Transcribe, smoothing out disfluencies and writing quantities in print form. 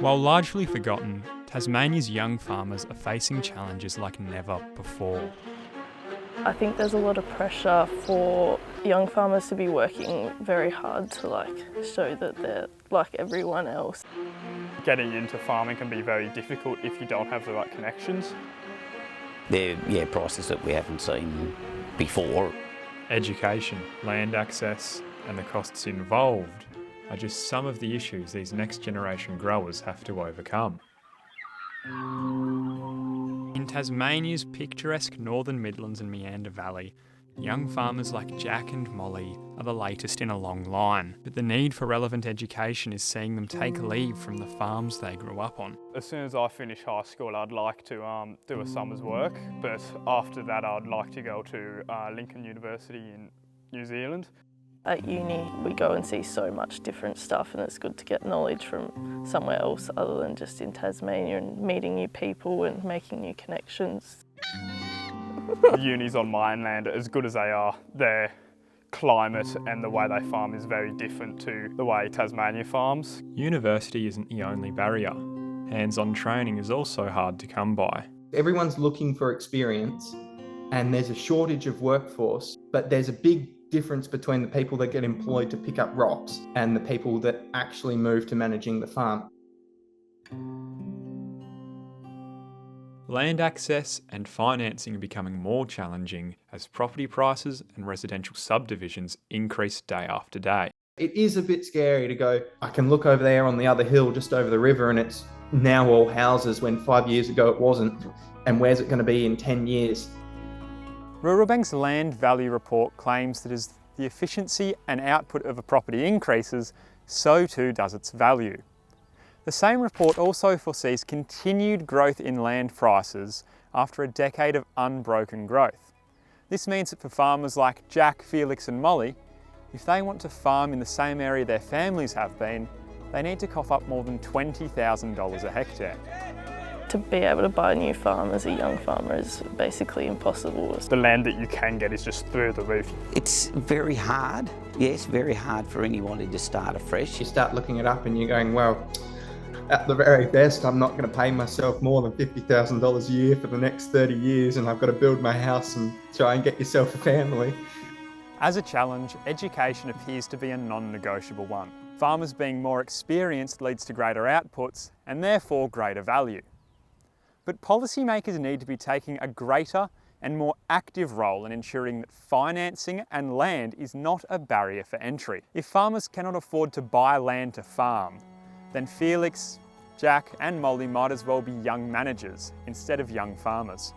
While largely forgotten, Tasmania's young farmers are facing challenges like never before. I think there's a lot of pressure for young farmers to be working very hard to show that they're like everyone else. Getting into farming can be very difficult if you don't have the right connections. They're prices that we haven't seen before. Education, land access, and the costs involved are just some of the issues these next generation growers have to overcome. In Tasmania's picturesque northern Midlands and Meander Valley, young farmers like Jack and Molly are the latest in a long line, but the need for relevant education is seeing them take leave from the farms they grew up on. As soon as I finish high school, I'd like to do a summer's work, but after that I'd like to go to Lincoln University in New Zealand. At uni, we go and see so much different stuff, and it's good to get knowledge from somewhere else other than just in Tasmania, and meeting new people and making new connections. The unis on mainland, as good as they are, their climate and the way they farm is very different to the way Tasmania farms. University isn't the only barrier. Hands-on training is also hard to come by. Everyone's looking for experience and there's a shortage of workforce, but there's a big difference between the people that get employed to pick up rocks and the people that actually move to managing the farm. Land access and financing are becoming more challenging as property prices and residential subdivisions increase day after day. It is a bit scary to go, I can look over there on the other hill just over the river and it's now all houses when 5 years ago it wasn't. And where's it going to be in 10 years? Rural Bank's Land Value Report claims that as the efficiency and output of a property increases, so too does its value. The same report also foresees continued growth in land prices after a decade of unbroken growth. This means that for farmers like Jack, Felix and Molly, if they want to farm in the same area their families have been, they need to cough up more than $20,000 a hectare. To be able to buy a new farm as a young farmer is basically impossible. The land that you can get is just through the roof. It's very hard, yes, very hard for anyone to start afresh. You start looking it up and you're going, well, at the very best, I'm not going to pay myself more than $50,000 a year for the next 30 years and I've got to build my house and try and get yourself a family. As a challenge, education appears to be a non-negotiable one. Farmers being more experienced leads to greater outputs and therefore greater value. But policymakers need to be taking a greater and more active role in ensuring that financing and land is not a barrier for entry. If farmers cannot afford to buy land to farm, then Felix, Jack and Molly might as well be young managers instead of young farmers.